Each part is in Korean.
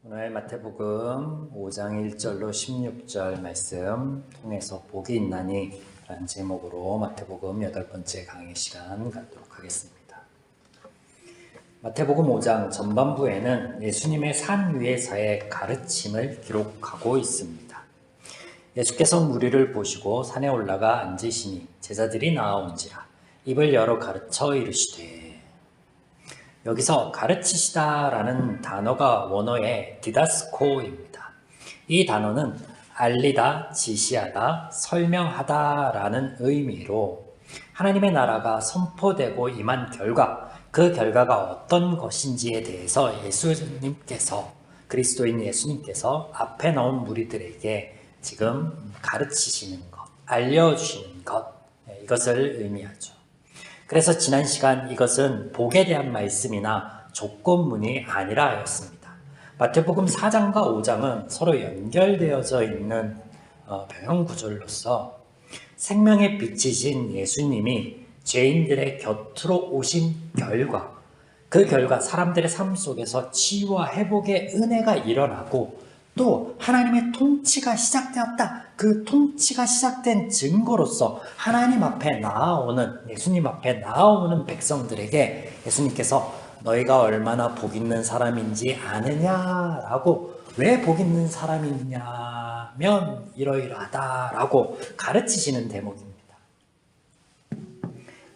오늘 마태복음 5장 1절로 16절 말씀 통해서 복이 있나니 라는 제목으로 마태복음 8번째 강의 시간 갖도록 하겠습니다. 마태복음 5장 전반부에는 예수님의 산 위에서의 가르침을 기록하고 있습니다. 예수께서 무리를 보시고 산에 올라가 앉으시니 제자들이 나아온지라 입을 열어 가르쳐 이르시되. 여기서 가르치시다라는 단어가 원어의 디다스코입니다. 이 단어는 알리다, 지시하다, 설명하다라는 의미로 하나님의 나라가 선포되고 임한 결과, 그 결과가 어떤 것인지에 대해서 그리스도인 예수님께서 앞에 나온 무리들에게 지금 가르치시는 것, 알려주시는 것, 이것을 의미하죠. 그래서 지난 시간 이것은 복에 대한 말씀이나 조건문이 아니라 하였습니다. 마태복음 4장과 5장은 서로 연결되어져 있는 병영 구절로서 생명의 빛이신 예수님이 죄인들의 곁으로 오신 결과, 그 결과 사람들의 삶 속에서 치유와 회복의 은혜가 일어나고 또 하나님의 통치가 시작되었다. 그 통치가 시작된 증거로서 하나님 앞에 나아오는, 예수님 앞에 나아오는 백성들에게 예수님께서 너희가 얼마나 복 있는 사람인지 아느냐라고, 왜 복 있는 사람이냐면 이러이러하다라고 가르치시는 대목입니다.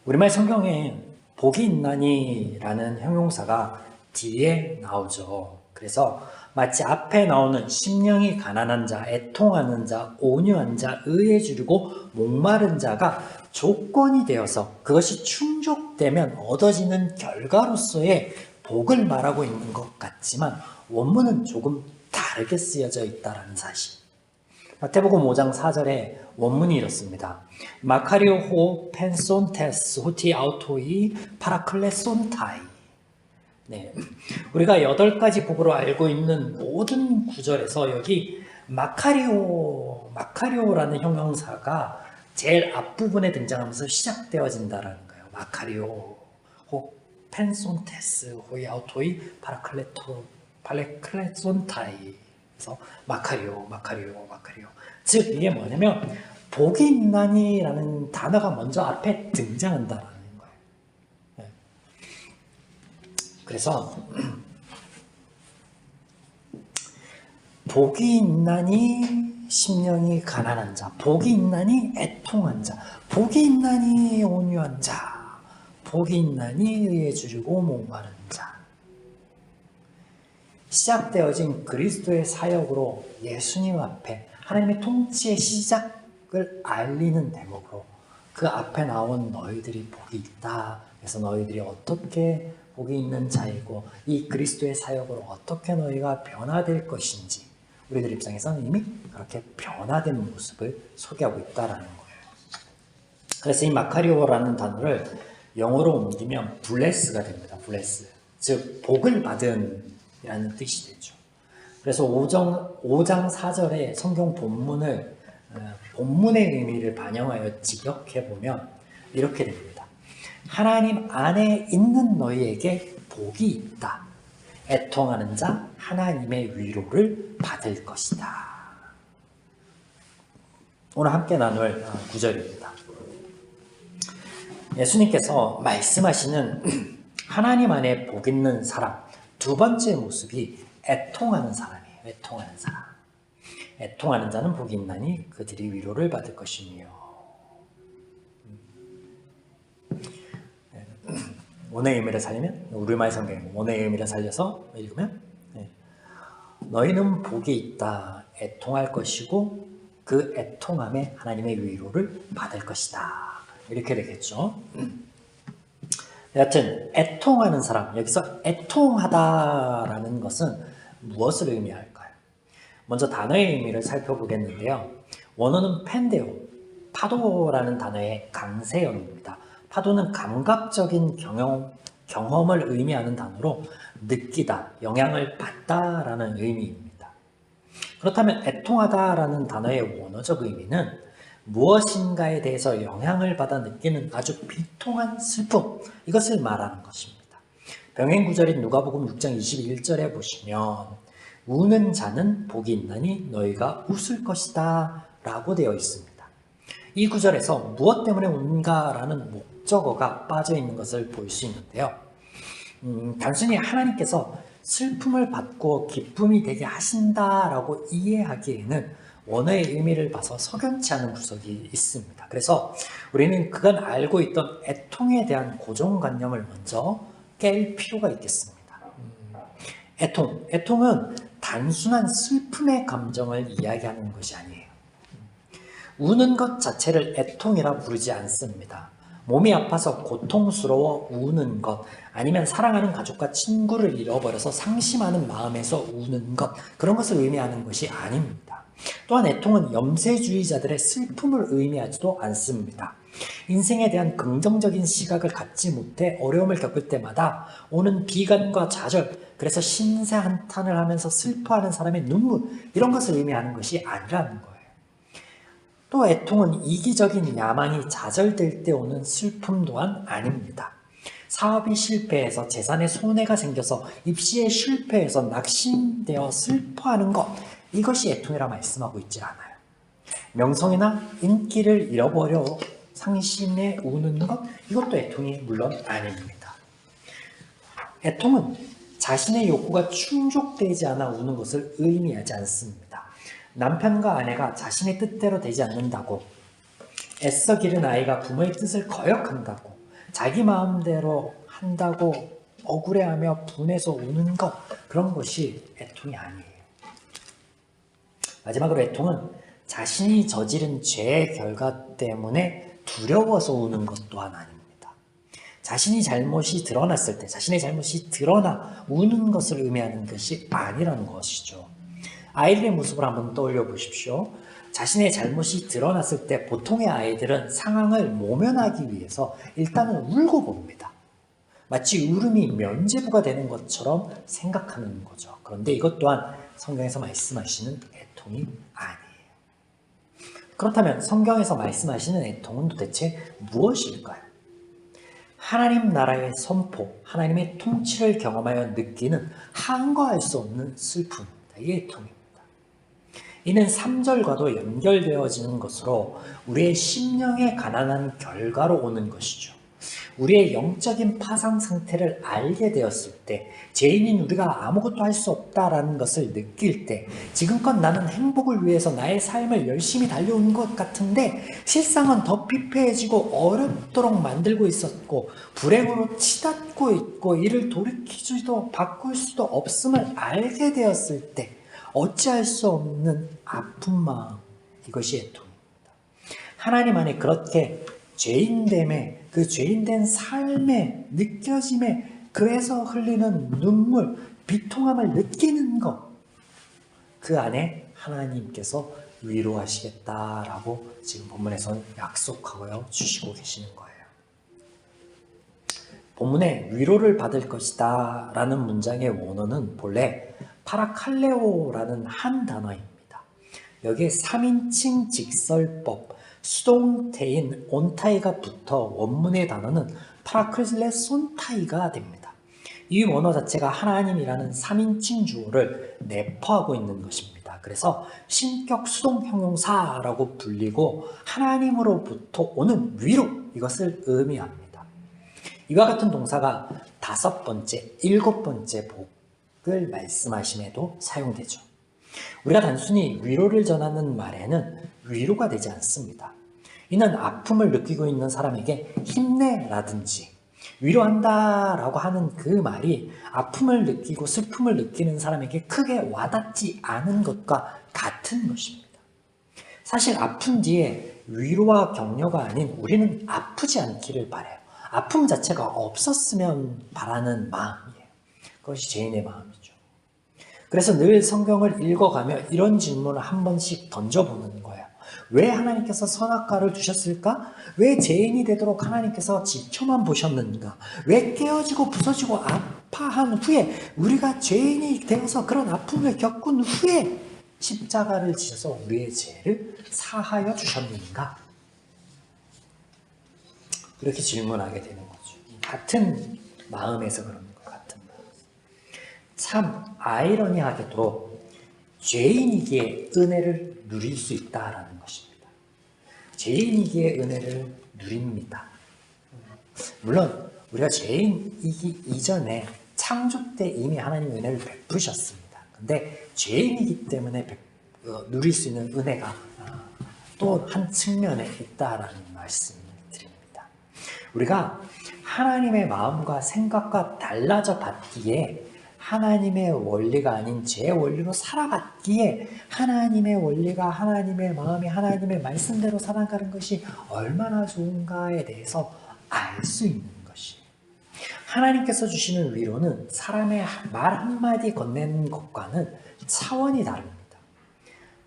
우리말 성경에 복이 있나니라는 형용사가 뒤에 나오죠. 그래서 마치 앞에 나오는 심령이 가난한 자, 애통하는 자, 온유한 자, 의에 주르고 목마른 자가 조건이 되어서 그것이 충족되면 얻어지는 결과로서의 복을 말하고 있는 것 같지만 원문은 조금 다르게 쓰여져 있다는 사실. 마태복음 5장 4절에 원문이 이렇습니다. 마카리오 호 펜손테스 호티 아우토이 파라클레손타이. 네, 우리가 8가지 복으로 알고 있는 모든 구절에서 여기 마카리오라는 형용사가 제일 앞부분에 등장하면서 시작되어진다라는 거예요. 마카리오, 호 펜손테스, 호이아우토이, 팔레클레손타이. 그래서 마카리오. 즉 이게 뭐냐면 복이 있나니라는 단어가 먼저 앞에 등장한다라는 거예요. 그래서 복이 있나니 심령이 가난한 자, 복이 있나니 애통한 자, 복이 있나니 온유한 자, 복이 있나니 의에 주르고 목마른 자. 시작되어진 그리스도의 사역으로 예수님 앞에 하나님의 통치의 시작을 알리는 대목으로 그 앞에 나온 너희들이 복이 있다. 그래서 너희들이 어떻게 복이 있는 자이고 이 그리스도의 사역으로 어떻게 너희가 변화될 것인지 우리들 입장에서는 이미 그렇게 변화된 모습을 소개하고 있다라는 거예요. 그래서 이 마카리오라는 단어를 영어로 옮기면 블레스가 됩니다. 블레스. 즉 복을 받은 이라는 뜻이 되죠. 그래서 5장 4절의 성경 본문의 의미를 반영하여 직역해보면 이렇게 됩니다. 하나님 안에 있는 너희에게 복이 있다. 애통하는 자 하나님의 위로를 받을 것이다. 오늘 함께 나눌 구절입니다. 예수님께서 말씀하시는 하나님 안에 복 있는 사람 두 번째 모습이 애통하는 사람이에요. 애통하는 자는 복이 있나니 그들이 위로를 받을 것이며. 원의 의미를 살리면 우리말 성경 원의 의미를 살려서 읽으면 너희는 복이 있다. 애통할 것이고 그 애통함에 하나님의 위로를 받을 것이다. 이렇게 되겠죠. 여하튼 애통하는 사람, 여기서 애통하다라는 것은 무엇을 의미할까요? 먼저 단어의 의미를 살펴보겠는데요. 원어는 펜데오, 파도라는 단어의 강세형입니다. 파도는 감각적인 경험을 의미하는 단어로 느끼다, 영향을 받다라는 의미입니다. 그렇다면 애통하다라는 단어의 원어적 의미는 무엇인가에 대해서 영향을 받아 느끼는 아주 비통한 슬픔, 이것을 말하는 것입니다. 병행 구절인 누가복음 6장 21절에 보시면 우는 자는 복이 있나니 너희가 웃을 것이다 라고 되어 있습니다. 이 구절에서 무엇 때문에 우는가라는 목적어가 빠져 있는 것을 볼 수 있는데요. 단순히 하나님께서 슬픔을 받고 기쁨이 되게 하신다라고 이해하기에는 원어의 의미를 봐서 석연치 않은 구석이 있습니다. 그래서 우리는 그간 알고 있던 애통에 대한 고정관념을 먼저 깰 필요가 있겠습니다. 애통은 단순한 슬픔의 감정을 이야기하는 것이 아니에요. 우는 것 자체를 애통이라 부르지 않습니다. 몸이 아파서 고통스러워 우는 것, 아니면 사랑하는 가족과 친구를 잃어버려서 상심하는 마음에서 우는 것, 그런 것을 의미하는 것이 아닙니다. 또한 애통은 염세주의자들의 슬픔을 의미하지도 않습니다. 인생에 대한 긍정적인 시각을 갖지 못해 어려움을 겪을 때마다 오는 비관과 좌절, 그래서 신세 한탄을 하면서 슬퍼하는 사람의 눈물, 이런 것을 의미하는 것이 아니라는 거예요. 또 애통은 이기적인 야망이 좌절될 때 오는 슬픔 또한 아닙니다. 사업이 실패해서 재산에 손해가 생겨서 입시에 실패해서 낙심되어 슬퍼하는 것, 이것이 애통이라 말씀하고 있지 않아요. 명성이나 인기를 잃어버려 상심에 우는 것, 이것도 애통이 물론 아닙니다. 애통은 자신의 욕구가 충족되지 않아 우는 것을 의미하지 않습니다. 남편과 아내가 자신의 뜻대로 되지 않는다고, 애써 기른 아이가 부모의 뜻을 거역한다고, 자기 마음대로 한다고 억울해하며 분해서 우는 것, 그런 것이 애통이 아니에요. 마지막으로 애통은 자신이 저지른 죄의 결과 때문에 두려워서 우는 것 또한 아닙니다. 자신이 잘못이 드러났을 때, 자신의 잘못이 드러나 우는 것을 의미하는 것이 아니라는 것이죠. 아이들의 모습을 한번 떠올려 보십시오. 자신의 잘못이 드러났을 때 보통의 아이들은 상황을 모면하기 위해서 일단은 울고 봅니다. 마치 울음이 면죄부가 되는 것처럼 생각하는 거죠. 그런데 이것 또한 성경에서 말씀하시는 애통이 아니에요. 그렇다면 성경에서 말씀하시는 애통은 도대체 무엇일까요? 하나님 나라의 선포, 하나님의 통치를 경험하여 느끼는 한거할 수 없는 슬픔입니다. 이게 애통입니다. 이는 3절과도 연결되어지는 것으로 우리의 심령의 가난한 결과로 오는 것이죠. 우리의 영적인 파상 상태를 알게 되었을 때, 죄인인 우리가 아무것도 할 수 없다라는 것을 느낄 때, 지금껏 나는 행복을 위해서 나의 삶을 열심히 달려온 것 같은데 실상은 더 피폐해지고 어렵도록 만들고 있었고 불행으로 치닫고 있고 이를 돌이키지도 바꿀 수도 없음을 알게 되었을 때 어찌할 수 없는 아픈 마음, 이것이 애통입니다. 하나님 안에 그렇게 죄인됨에, 그 죄인된 삶에 느껴짐에, 그래서 흘리는 눈물, 비통함을 느끼는 것, 그 안에 하나님께서 위로하시겠다라고 지금 본문에서는 약속하고 주시고 계시는 거예요. 본문에 위로를 받을 것이다 라는 문장의 원어는 본래 파라칼레오라는 한 단어입니다. 여기에 3인칭 직설법, 수동태인 온타이가 붙어 원문의 단어는 파라클레손타이가 됩니다. 이 원어 자체가 하나님이라는 3인칭 주어를 내포하고 있는 것입니다. 그래서 신격 수동 형용사라고 불리고 하나님으로부터 오는 위로, 이것을 의미합니다. 이와 같은 동사가 5번째, 7번째 복을 말씀하심에도 사용되죠. 우리가 단순히 위로를 전하는 말에는 위로가 되지 않습니다. 이는 아픔을 느끼고 있는 사람에게 힘내라든지 위로한다라고 하는 그 말이 아픔을 느끼고 슬픔을 느끼는 사람에게 크게 와닿지 않은 것과 같은 것입니다. 사실 아픈 뒤에 위로와 격려가 아닌 우리는 아프지 않기를 바라요. 아픔 자체가 없었으면 바라는 마음이에요. 그것이 죄인의 마음이죠. 그래서 늘 성경을 읽어가며 이런 질문을 한 번씩 던져보는 거예요. 왜 하나님께서 선악과를 두셨을까? 왜 죄인이 되도록 하나님께서 지켜만 보셨는가? 왜 깨어지고 부서지고 아파한 후에, 우리가 죄인이 되어서 그런 아픔을 겪은 후에 십자가를 지셔서 우리의 죄를 사하여 주셨는가? 이렇게 질문하게 되는 거죠. 같은 마음에서 그러는 것 같은 마음. 참 아이러니하게도 죄인이기에 은혜를 누릴 수 있다라는 것입니다. 죄인이기에 은혜를 누립니다. 물론 우리가 죄인이기 이전에 창조 때 이미 하나님 은혜를 베푸셨습니다. 근데 죄인이기 때문에 누릴 수 있는 은혜가 또 한 측면에 있다라는 말씀을 드립니다. 우리가 하나님의 마음과 생각과 달라져 봤기에 하나님의 원리가 아닌 제 원리로 살아갔기에 하나님의 원리가 하나님의 마음이 하나님의 말씀대로 살아가는 것이 얼마나 좋은가에 대해서 알 수 있는 것이, 하나님께서 주시는 위로는 사람의 말 한마디 건네는 것과는 차원이 다릅니다.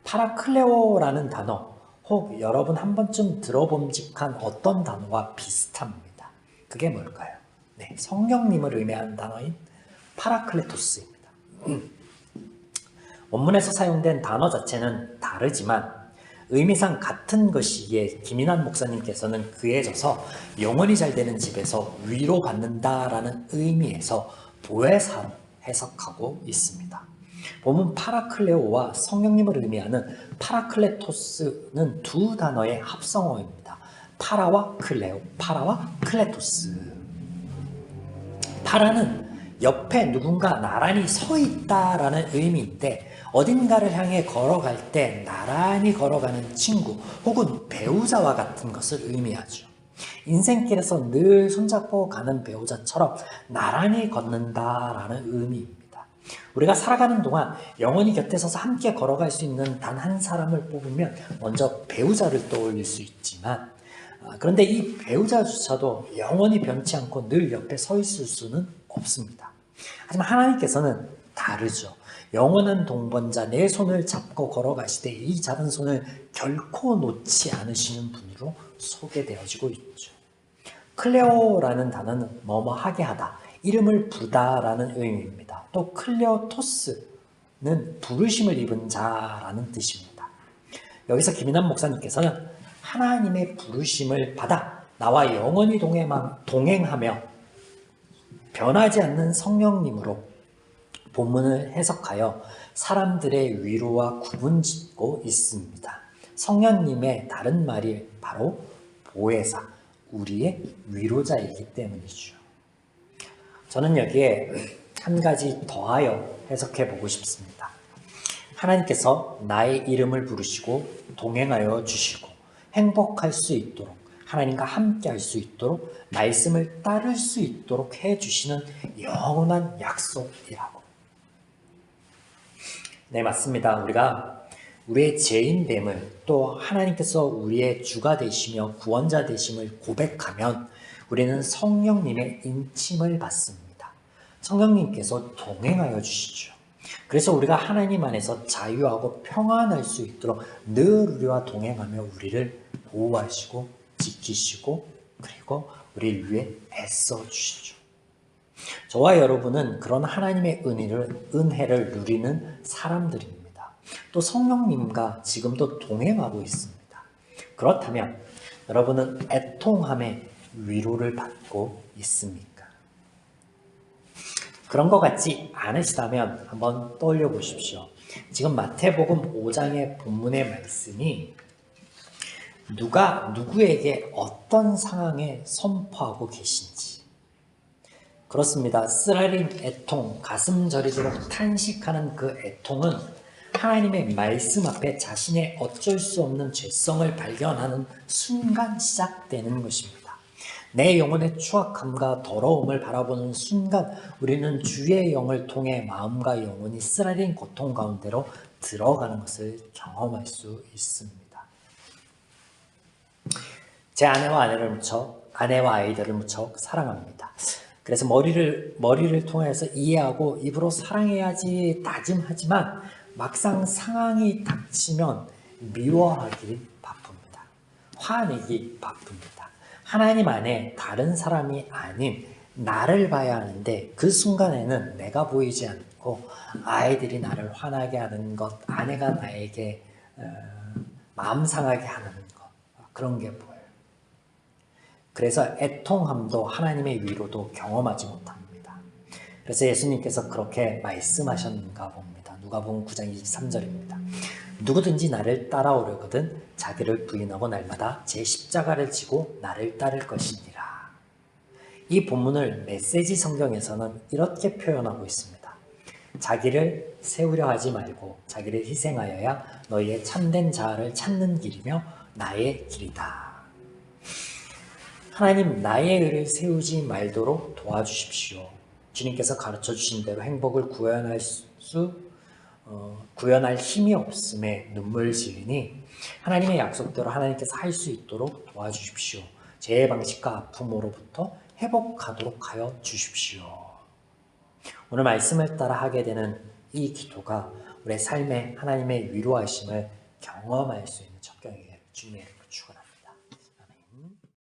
파라클레오라는 단어, 혹 여러분 한 번쯤 들어봄직한 어떤 단어와 비슷합니다. 그게 뭘까요? 네, 성령님을 의미하는 단어인 파라클레토스입니다. 원문에서 사용된 단어 자체는 다르지만 의미상 같은 것이기에 김인환 목사님께서는 그에 져서 영혼이 잘 되는 집에서 위로받는다라는 의미에서 보혜사로 해석하고 있습니다. 본문 파라클레오와 성령님을 의미하는 파라클레토스는 두 단어의 합성어입니다. 파라와 클레오, 파라와 클레토스. 파라는 옆에 누군가 나란히 서 있다라는 의미인데, 어딘가를 향해 걸어갈 때 나란히 걸어가는 친구 혹은 배우자와 같은 것을 의미하죠. 인생길에서 늘 손잡고 가는 배우자처럼 나란히 걷는다라는 의미입니다. 우리가 살아가는 동안 영원히 곁에 서서 함께 걸어갈 수 있는 단 한 사람을 뽑으면 먼저 배우자를 떠올릴 수 있지만, 그런데 이 배우자조차도 영원히 변치 않고 늘 옆에 서 있을 수는 없습니다. 하지만 하나님께서는 다르죠. 영원한 동반자, 내 손을 잡고 걸어가시되 이 잡은 손을 결코 놓지 않으시는 분으로 소개되어지고 있죠. 클레오라는 단어는 뭐뭐 하게 하다, 이름을 부르다라는 의미입니다. 또 클레오토스는 부르심을 입은 자라는 뜻입니다. 여기서 김인환 목사님께서는 하나님의 부르심을 받아 나와 영원히 동행하며 변하지 않는 성령님으로 본문을 해석하여 사람들의 위로와 구분짓고 있습니다. 성령님의 다른 말이 바로 보혜사, 우리의 위로자이기 때문이죠. 저는 여기에 한 가지 더하여 해석해 보고 싶습니다. 하나님께서 나의 이름을 부르시고 동행하여 주시고 행복할 수 있도록, 하나님과 함께 할 수 있도록, 말씀을 따를 수 있도록 해주시는 영원한 약속이라고. 네, 맞습니다. 우리가 우리의 죄인됨을, 또 하나님께서 우리의 주가 되시며 구원자 되심을 고백하면 우리는 성령님의 인침을 받습니다. 성령님께서 동행하여 주시죠. 그래서 우리가 하나님 안에서 자유하고 평안할 수 있도록 늘 우리와 동행하며 우리를 보호하시고 지키시고 그리고 우리를 위해 애써 주시죠. 저와 여러분은 그런 하나님의 은혜를 누리는 사람들입니다. 또 성령님과 지금도 동행하고 있습니다. 그렇다면 여러분은 애통함의 위로를 받고 있습니까? 그런 것 같지 않으시다면 한번 떠올려 보십시오. 지금 마태복음 5장의 본문의 말씀이 누가 누구에게 어떤 상황에 선포하고 계신지. 그렇습니다. 쓰라린 애통, 가슴 저리도록 탄식하는 그 애통은 하나님의 말씀 앞에 자신의 어쩔 수 없는 죄성을 발견하는 순간 시작되는 것입니다. 내 영혼의 추악함과 더러움을 바라보는 순간 우리는 주의 영을 통해 마음과 영혼이 쓰라린 고통 가운데로 들어가는 것을 경험할 수 있습니다. 제 아내와 아내와 아이들을 무척 사랑합니다. 그래서 머리를 통해서 이해하고 입으로 사랑해야지 다짐하지만 막상 상황이 닥치면 미워하기 바쁩니다. 화내기 바쁩니다. 하나님 안에 다른 사람이 아닌 나를 봐야 하는데 그 순간에는 내가 보이지 않고 아이들이 나를 화나게 하는 것, 아내가 나에게 마음 상하게 하는 것, 그런 게 보여요. 그래서 애통함도 하나님의 위로도 경험하지 못합니다. 그래서 예수님께서 그렇게 말씀하셨는가 봅니다. 누가복음 9장 23절입니다. 누구든지 나를 따라오려거든 자기를 부인하고 날마다 제 십자가를 지고 나를 따를 것이니라. 이 본문을 메시지 성경에서는 이렇게 표현하고 있습니다. 자기를 세우려 하지 말고 자기를 희생하여야 너희의 참된 자아를 찾는 길이며 나의 길이다. 하나님, 나의 의를 세우지 말도록 도와주십시오. 주님께서 가르쳐 주신 대로 행복을 구현할 힘이 없음에 눈물 질리니 하나님의 약속대로 하나님께서 할 수 있도록 도와주십시오. 죄의 방식과 아픔으로부터 회복하도록 하여 주십시오. 오늘 말씀을 따라 하게 되는 이 기도가 우리의 삶에 하나님의 위로하심을 경험할 수 있는 첫 경이에요. 주님의